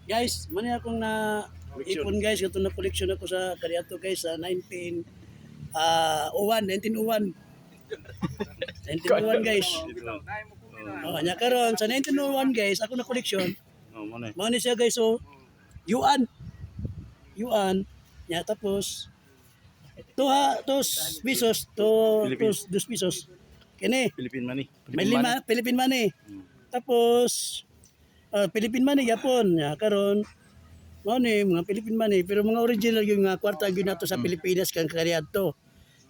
Guys, mani akong na ipon guys, ito na collection ako sa kaniadto guys sa 1901 guys. Oh, nya karon sa 1901 guys, ako na collection. Oh, mo na. Mao ni siya guys, so yuan. Yuan. Nya tapos 2 pesos to 2 pesos. Kini, Philippine money. may 5 Philippine money. Tapos Philippine money Japon. Nya karon mao ni mga Philippine money pero mga original yung nga kwarta gyud nato sa Pilipinas kang kaniadto.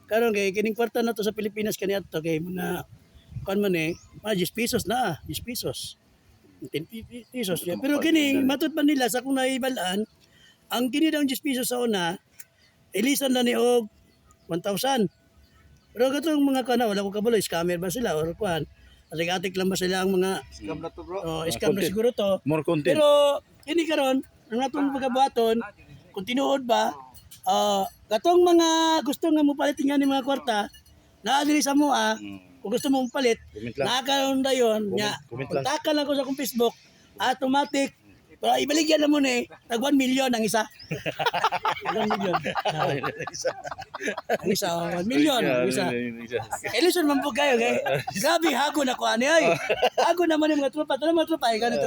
Karon kay kining kwarta nato sa Pilipinas kaniadto kay mga kan man mga 10 pesos na, 10 pesos. 10 pesos. Yeah. Pero kini matud pa nila sa kung naibalaan, ang kini daw 10 pesos sa una, ilisan na ni og 1,000. Pero katong mga kana wala ko kabalo, scammer ba sila or kuan? Atik-atik lang ba sila ang mga Scam na to, bro. scam na Content. siguro to. More content. Pero kini karon ang atong pagkabuhaton kung tinuod ba katong mga gusto nga mopalit nga ni mga kwarta naa diri sa mua kung gusto mo mopalit Comment lang. nakakaroon dayon nya Comment lang. kontakan lang ko sa akong Facebook automatic pero ibaligyan na mo ni tag 1 million ang isa 1 million ang isa 1 million ang isa Elison man po kayo kay grabe hago na ko ani ay hago naman yung mga tropa tala mga tropa ay ganito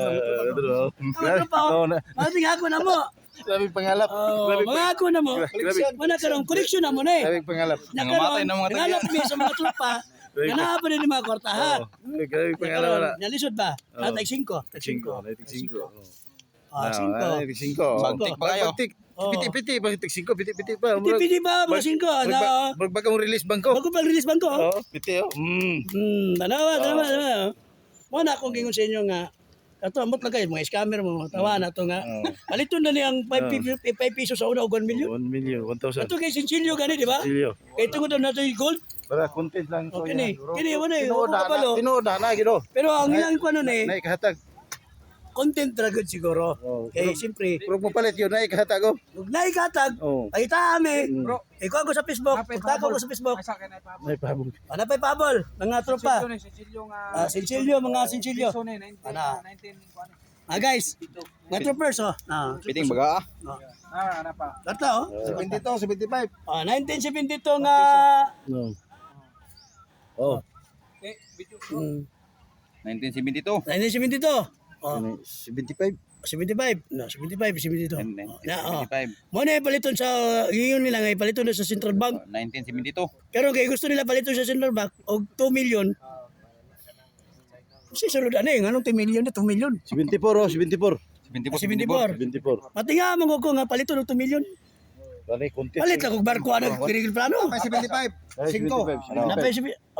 mga tropa mating hago na mo Grabe pangalap. mga hago na mo mana karong koleksyon na mo na Grabe pangalap. nakaroon nangalap mi sa mga tropa nga naa pa din yung mga kwarta ha Grabe pangalap wala. nalisod ba tag 5 tag 5. 5 5. Bantik pa kayo. Piti-piti, bakit 5? Piti-piti pa. pili ba mga 5 na Bago release bangko. bago pag release bangko Oo, piti oh. tanawa mo na akong gingon sa inyo nga ato amot lang kayo mga scammer mo tawa na to nga paliton na niyang 5 pesos sa una og 1 million 1 million, 1,000. ato kay Sinchilio gani di ba Silyo. kay tungod na nato yung gold Para content lang. kini mo na Tinoda na gido. pero ang ilang ko ano Nay kahatag. content ra gud siguro kay siyempre Pero mo palit yun, nay kahatag oh. ug naikatag Oh. ay taame ikaw ako sa Facebook punta ko sa Facebook Nay pahabol. ano pa pabol mga tropa Sinchilio mga Sinchilio ana guys mga troopers Piting baga. Karta oh 72, 75. 1972 nga No. Oh. 1972. 1972 75. 75 no 75 72 na 1975. mo na paliton sa ngayon nila nga paliton na sa Central Bank 1972. pero kay gusto nila paliton sa Central Bank og 2 million si sulod ani nganong 2 million na 2 million 74 oh, 74. 74 74. pati nga mo ko nga paliton og 2 million Bali content. palit lang kog barko ano kirigil plano 75. 5. napay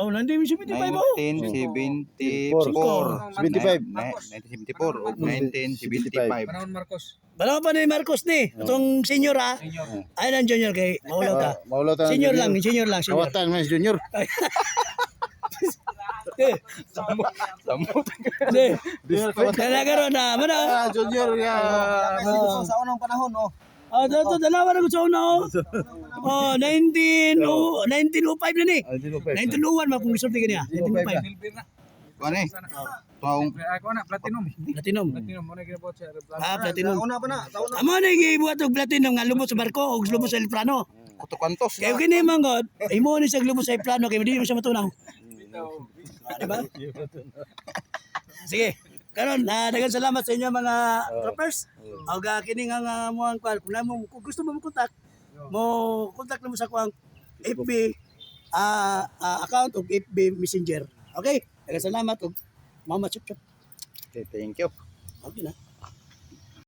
nandiyo 75 oh 1974. 75. 1974 o 1975. Balaw pa ni Marcos ni itong senior ha ay nan junior kay maulaw ta Maulaw ta. senior lang senior Kawatan man junior. Samot. Nagkaroon na mana Junior ya. Sa unang panahon, oh. dato dalawa na ko sa una 1905 na ni 1901 ma kung gusto ti kaniya 1905 Kani? Taong platinum platinum una pa na. amo na gibuhat og platinum nga lubot sa barko og lubot sa plano Kuto kantos. kay kini manggod imo ni sa lubot sa plano kay di mo siya matunaw diba sige karon daghang salamat sa inyo mga troopers og kini nga mo ang kung gusto mo kontak mo kontak mo sa kuang FB account og FB Messenger okay daghang salamat og mama chup chup Okay, thank you. okay na